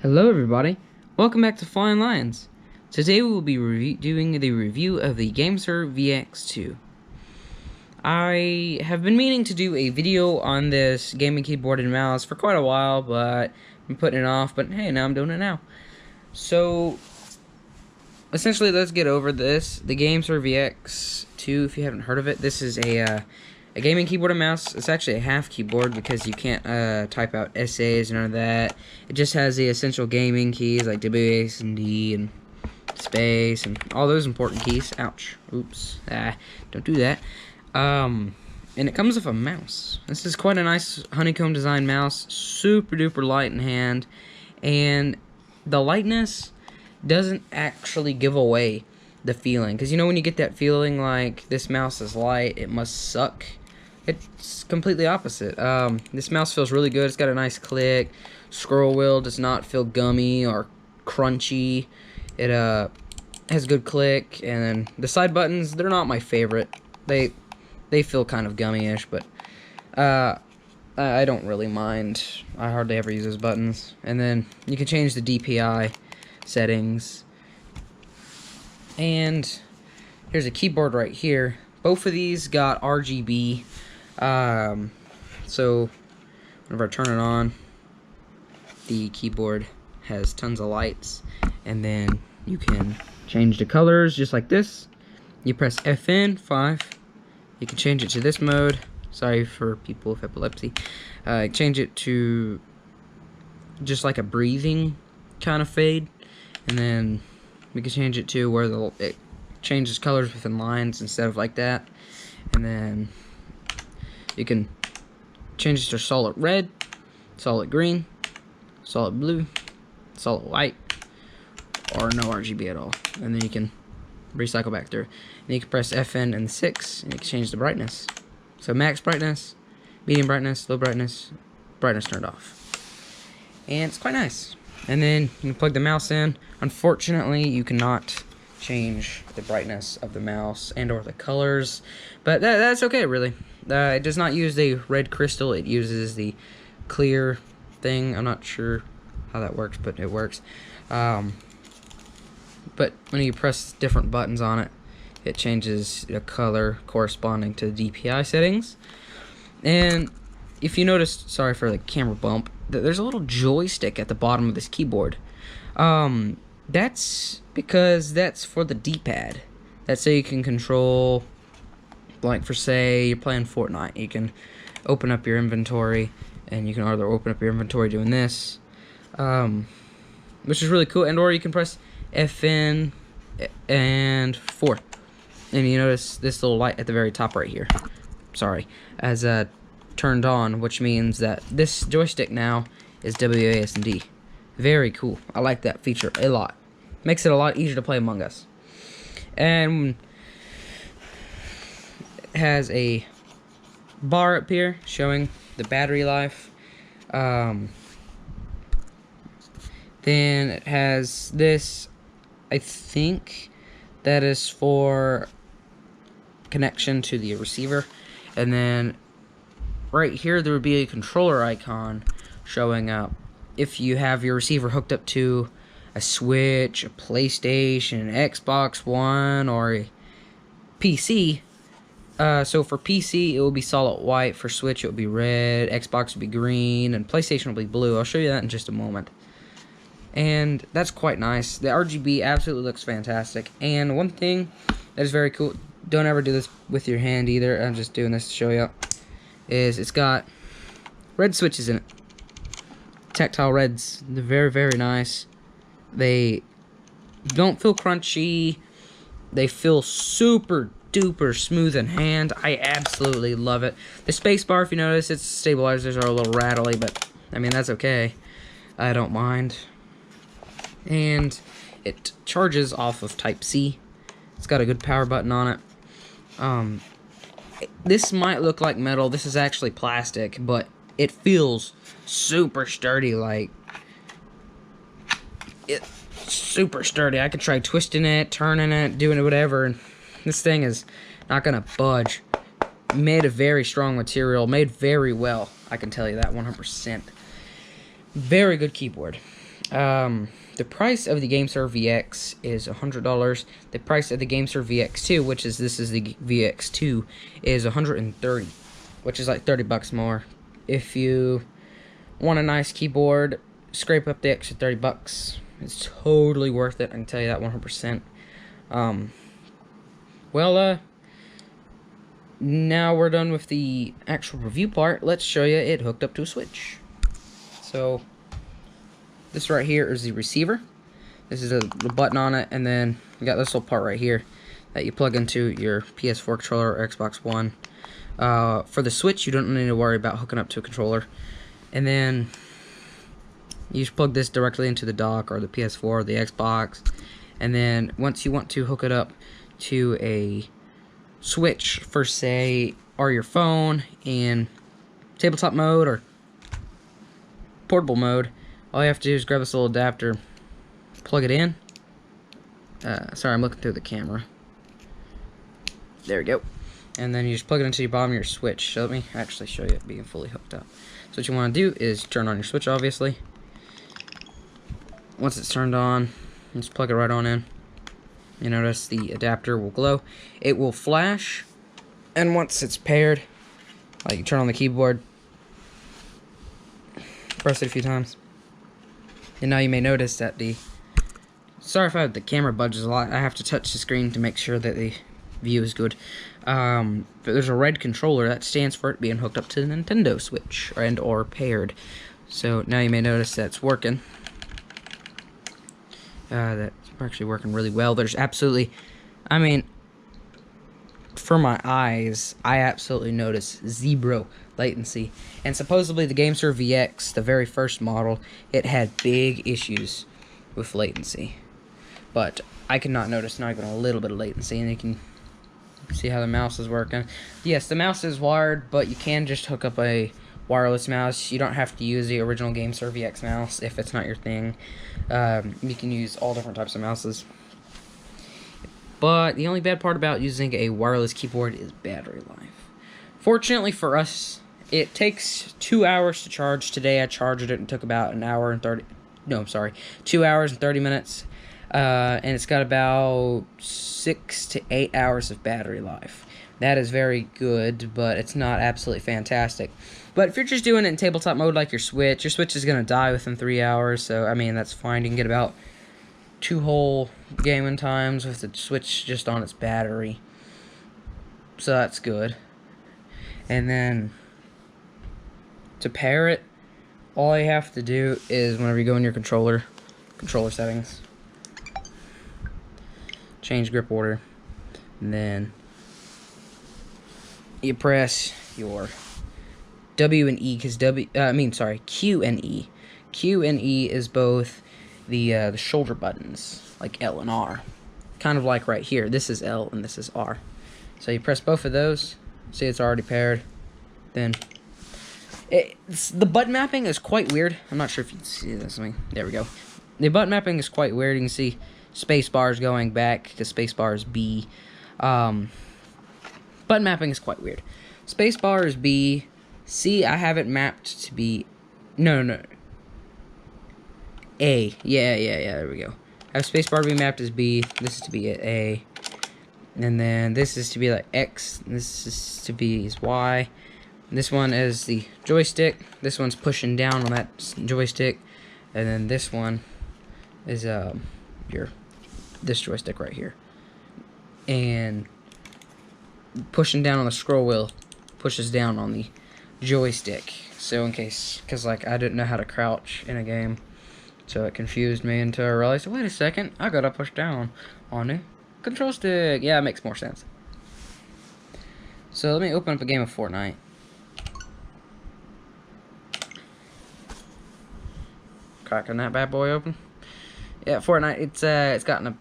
Hello everybody, welcome back to Flying Lions. Today we will be doing the review of the gamesir vx2. I have been meaning to do a video on this gaming keyboard and mouse for quite a while, but I'm putting it off, but hey, now I'm doing it now. So, essentially, let's get over this. The gamesir vx2, if you haven't heard of it, this is a gaming keyboard and mouse. It's actually a half keyboard because you can't type out essays and none of that. It just has the essential gaming keys like WAS and D and space and all those important keys. Ouch. Oops. Don't do that. And it comes with a mouse. This is quite a nice honeycomb design mouse. Super duper light in hand. And the lightness doesn't actually give away the feeling. Because you know when you get that feeling like this mouse is light, it must suck. It's completely opposite. This mouse feels really good. It's got a nice click. Scroll wheel does not feel gummy or crunchy. It has good click, and then the side buttons, they're not my favorite. They feel kind of gummy-ish, but I don't really mind. I hardly ever use those buttons. And then you can change the DPI settings. And here's a keyboard right here. Both of these got RGB. So whenever I turn it on, the keyboard has tons of lights, and then you can change the colors just like this. You press FN5. You can change it to this mode. Sorry for people with epilepsy. Change it to just like a breathing kind of fade, and then we can change it to where it changes colors within lines instead of like that. And then you can change it to solid red, solid green, solid blue, solid white, or no RGB at all. And then you can recycle back through. And you can press FN and 6, and you can change the brightness. So max brightness, medium brightness, low brightness, brightness turned off. And it's quite nice. And then you can plug the mouse in. Unfortunately, you cannot change the brightness of the mouse and or the colors, but that's okay, really. It does not use the red crystal. It uses the clear thing. I'm not sure how that works, but it works. But when you press different buttons on it, it changes the color corresponding to the DPI settings. And if you notice, sorry for the camera bump, there's a little joystick at the bottom of this keyboard. That's because that's for the D-pad. That's so you can control, like for say you're playing Fortnite, you can open up your inventory, and you can either open up your inventory doing this, which is really cool, and or you can press FN and 4, and you notice this little light at the very top right here, sorry, as turned on, which means that this joystick now is WAS and D. Very cool. I like that feature a lot. Makes it a lot easier to play Among Us. And it has a bar up here showing the battery life. Then it has this, I think that is for connection to the receiver. And then right here there would be a controller icon showing up if you have your receiver hooked up to a Switch, a PlayStation, an Xbox One, or a PC. So for PC, it will be solid white. For Switch, it will be red. Xbox will be green, and PlayStation will be blue. I'll show you that in just a moment. And that's quite nice. The RGB absolutely looks fantastic. And one thing that is very cool, don't ever do this with your hand either, I'm just doing this to show you, is it's got red switches in it. Tactile reds. They're very, very nice. They don't feel crunchy. They feel super duper smooth in hand. I absolutely love it. The space bar, if you notice, its stabilizers are a little rattly, but I mean, that's okay. I don't mind. And it charges off of Type-C. It's got a good power button on it. This might look like metal. This is actually plastic, but it feels super sturdy. Like, it's super sturdy. I could try twisting it, turning it, doing it, whatever, and this thing is not gonna budge. Made of very strong material, made very well. I can tell you that 100%. Very good keyboard. The price of the gamesir VX is $100. The price of the gamesir VX2, which is this is the VX2, is $130, which is like $30 more. If you want a nice keyboard, scrape up the extra $30. It's totally worth it. I can tell you that 100%. Now we're done with the actual review part. Let's show you it hooked up to a Switch. So this right here is the receiver. This is the button on it, and then you got this little part right here that you plug into your PS4 controller or Xbox One. For the Switch, you don't need to worry about hooking up to a controller. And then you just plug this directly into the dock or the PS4 or the Xbox. And then once you want to hook it up to a Switch for, say, or your phone in tabletop mode or portable mode, all you have to do is grab this little adapter, plug it in. Sorry, I'm looking through the camera. There we go. And then you just plug it into the bottom of your Switch. So let me actually show you it being fully hooked up. So what you want to do is turn on your Switch, obviously. Once it's turned on, just plug it right on in. You notice the adapter will glow. It will flash, and once it's paired, like you turn on the keyboard, press it a few times, and now you may notice that sorry if the camera budges a lot. I have to touch the screen to make sure that the view is good. But there's a red controller that stands for it being hooked up to the Nintendo Switch or paired. So now you may notice that it's working. That's actually working really well. There's absolutely, I mean, for my eyes, I absolutely notice zero latency. And supposedly the gamesir VX, the very first model, it had big issues with latency. But I cannot notice not even a little bit of latency, and you can see how the mouse is working. Yes, the mouse is wired, but you can just hook up a wireless mouse. You don't have to use the original gamesir VX mouse if it's not your thing. You can use all different types of mouses. But the only bad part about using a wireless keyboard is battery life. Fortunately for us, it takes 2 hours to charge. Today I charged it and took about 2 hours and 30 minutes. And it's got about 6 to 8 hours of battery life. That is very good, but it's not absolutely fantastic. But if you're just doing it in tabletop mode like your Switch is going to die within 3 hours. So, I mean, that's fine. You can get about 2 whole gaming times with the Switch just on its battery. So that's good. And then to pair it, all you have to do is whenever you go in your controller settings, change grip order, and then you press your W and E, because Q and E. Q and E is both the shoulder buttons, like L and R. Kind of like right here. This is L and this is R. So you press both of those. See, it's already paired. Then the button mapping is quite weird. I'm not sure if you can see this. There we go. The button mapping is quite weird. You can see space bars going back because space bar is B. Button mapping is quite weird. Space bar is B. C, I have it mapped to be... No. A. Yeah, there we go. I have space bar to be mapped as B. This is to be at A. And then this is to be like X. This is to be as Y. This one is the joystick. This one's pushing down on that joystick. And then this one is this joystick right here. And pushing down on the scroll wheel pushes down on the joystick. So in case, because like I didn't know how to crouch in a game, so it confused me until I realized, wait a second, I gotta push down on the control stick. Yeah, it makes more sense. So let me open up a game of Fortnite. Cracking that bad boy open. Yeah, Fortnite. It's gotten a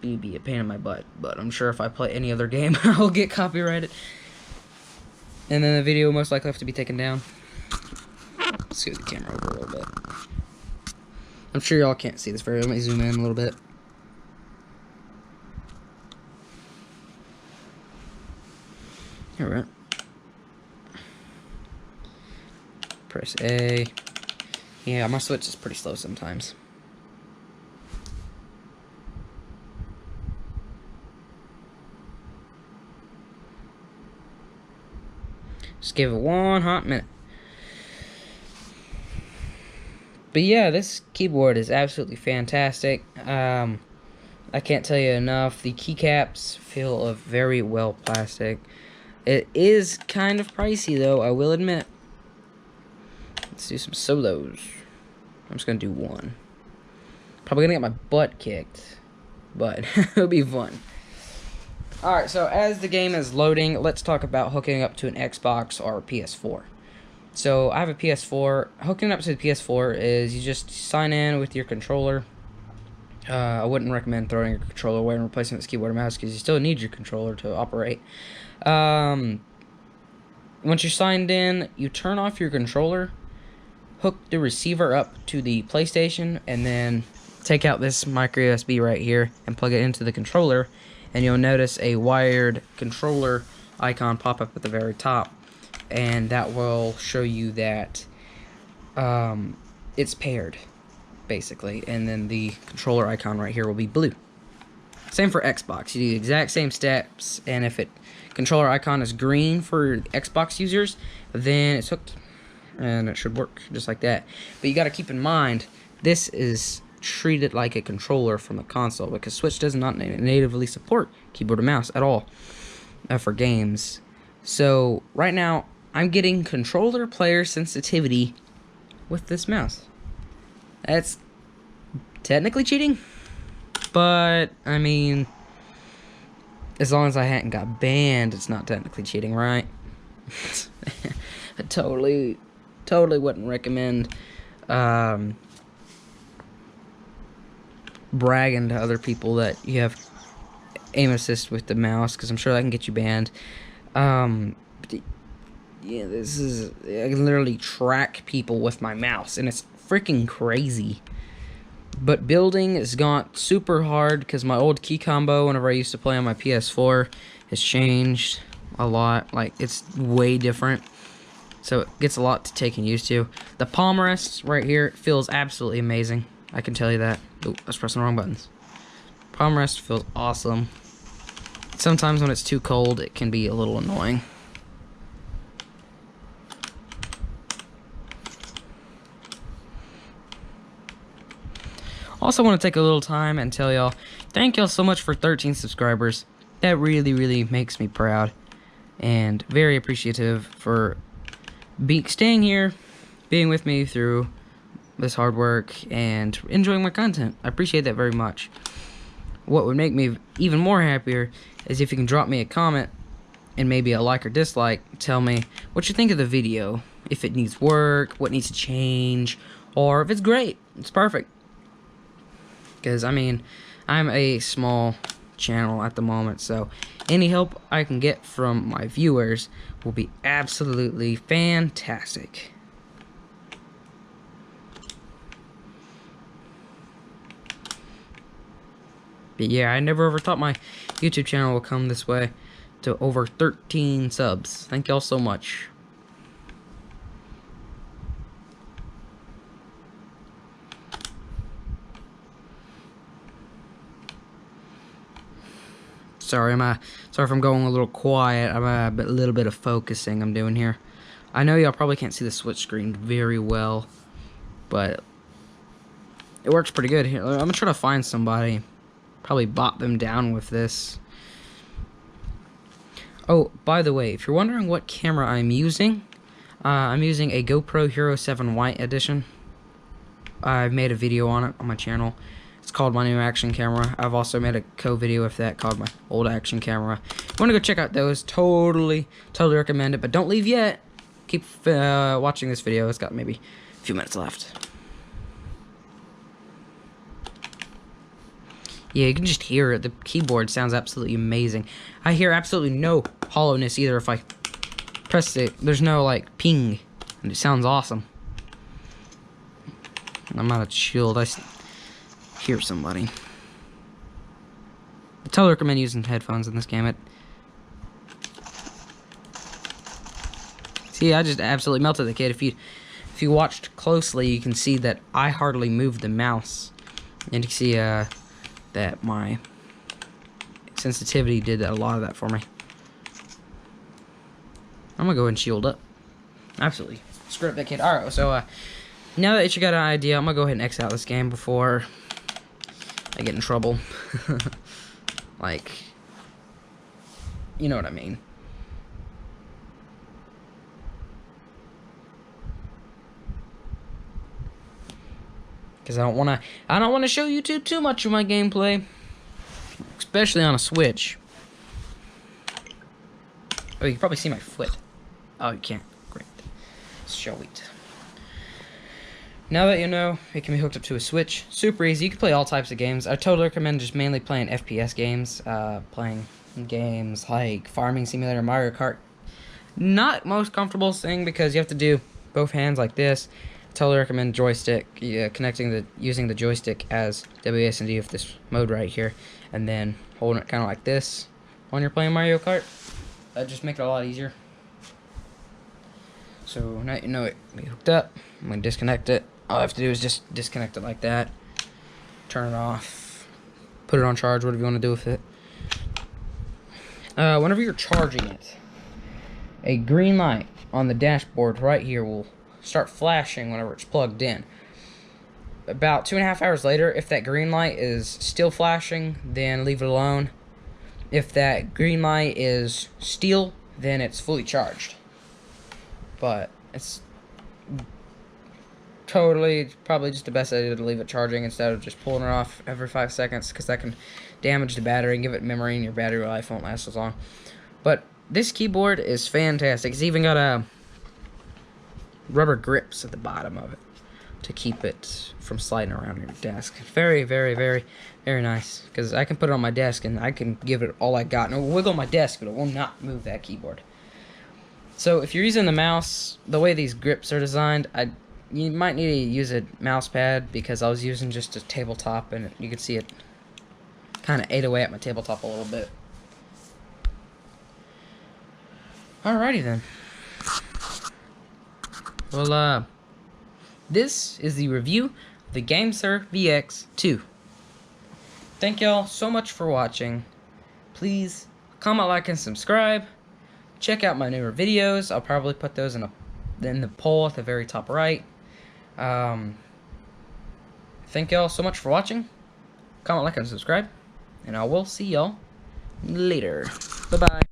pain in my butt, but I'm sure if I play any other game, I'll get copyrighted. And then the video will most likely have to be taken down. Scoot the camera over a little bit. I'm sure y'all can't see this very well. Let me zoom in a little bit. Alright. Press A. Yeah, my Switch is pretty slow sometimes. give it one hot minute. But yeah, this keyboard is absolutely fantastic. I can't tell you enough. The keycaps feel very well plastic. It is kind of pricey though, I will admit. Let's do some solos. I'm just gonna do one. Probably gonna get my butt kicked, but it'll be fun. Alright, so as the game is loading, let's talk about hooking up to an Xbox or a PS4. So I have a PS4. Hooking up to the PS4 is you just sign in with your controller. I wouldn't recommend throwing your controller away and replacing it with keyboard and mouse because you still need your controller to operate. Once you're signed in, you turn off your controller, hook the receiver up to the PlayStation, and then take out this micro USB right here and plug it into the controller, and you'll notice a wired controller icon pop up at the very top, and that will show you that it's paired, basically, and then the controller icon right here will be blue. Same for Xbox. You do the exact same steps, and if it controller icon is green for Xbox users, then it's hooked, and it should work just like that. But you got to keep in mind, this is treated like a controller from the console because Switch does not natively support keyboard and mouse at all for games. So right now, I'm getting controller player sensitivity with this mouse. That's technically cheating, but I mean, as long as I hadn't got banned, it's not technically cheating, right? I totally wouldn't recommend bragging to other people that you have aim assist with the mouse, because I'm sure that can get you banned. But yeah, this is, I can literally track people with my mouse, and it's freaking crazy. But building has gone super hard because my old key combo whenever I used to play on my PS4 has changed a lot. Like, it's way different, so it gets a lot to take and used to. The palm rest right here feels absolutely amazing, I can tell you that. Oh, I was pressing the wrong buttons. Palm rest feels awesome. Sometimes when it's too cold, it can be a little annoying. Also want to take a little time and tell y'all, thank y'all so much for 13 subscribers. That really makes me proud, and very appreciative for staying here, being with me through this hard work, and enjoying my content. I appreciate that very much. What would make me even more happier is if you can drop me a comment and maybe a like or dislike. Tell me what you think of the video, if it needs work, what needs to change, or if it's great, it's perfect. Because, I mean, I'm a small channel at the moment, so any help I can get from my viewers will be absolutely fantastic. But yeah, I never ever thought my YouTube channel would come this way to over 13 subs. Thank y'all so much. Sorry, sorry if I'm going a little quiet. I'm a little bit of focusing I'm doing here. I know y'all probably can't see the Switch screen very well, but it works pretty good here. I'm gonna try to find somebody, probably bot them down with this. Oh, by the way, if you're wondering what camera I'm using a GoPro Hero 7 White Edition. I've made a video on it on my channel. It's called my new action camera. I've also made a co-video with that called my old action camera. If you want to go check out those, totally recommend it. But don't leave yet. Keep watching this video. It's got maybe a few minutes left. Yeah, you can just hear it. The keyboard sounds absolutely amazing. I hear absolutely no hollowness either. If I press it, there's no like ping, and it sounds awesome. I'm out of shield. I hear somebody. I totally recommend using headphones in this game. See, I just absolutely melted the kid. If you watched closely, you can see that I hardly moved the mouse, and you can see that my sensitivity did a lot of that for me. I'm gonna go ahead and shield up. Absolutely. Screw up that kid. Alright, so now that you got an idea, I'm gonna go ahead and X out this game before I get in trouble. Like, you know what I mean. Because I don't wanna show you too much of my gameplay, especially on a Switch. Oh, you can probably see my foot. Oh, you can't. Great. Sweet. Now that you know it can be hooked up to a Switch, super easy. You can play all types of games. I totally recommend just mainly playing FPS games. Playing games like Farming Simulator, Mario Kart. Not most comfortable thing because you have to do both hands like this. Totally recommend joystick, using the joystick as WASD with this mode right here, and then holding it kind of like this when you're playing Mario Kart. That just make it a lot easier. So now you know it can be hooked up. I'm gonna disconnect it. All I have to do is just disconnect it like that, turn it off, put it on charge, whatever you want to do with it. Whenever you're charging it, a green light on the dashboard right here will start flashing whenever it's plugged in. About 2.5 hours later, if that green light is still flashing, then leave it alone. If that green light is still, then it's fully charged. But it's probably just the best idea to leave it charging instead of just pulling it off every 5 seconds, because that can damage the battery and give it memory, and your battery life won't last as long. But this keyboard is fantastic. It's even got rubber grips at the bottom of it to keep it from sliding around your desk. Very, very, very, very nice, because I can put it on my desk and I can give it all I got, and it will wiggle my desk, but it will not move that keyboard. So if you're using the mouse, the way these grips are designed, you might need to use a mouse pad, because I was using just a tabletop, and you can see it kind of ate away at my tabletop a little bit. Alrighty then. Well, this is the review of the gamesir vx2. Thank y'all so much for watching. Please comment, like, and subscribe. Check out my newer videos. I'll probably put those in the poll at the very top right. Thank y'all so much for watching. Comment, like, and subscribe. And I will see y'all later. Bye-bye.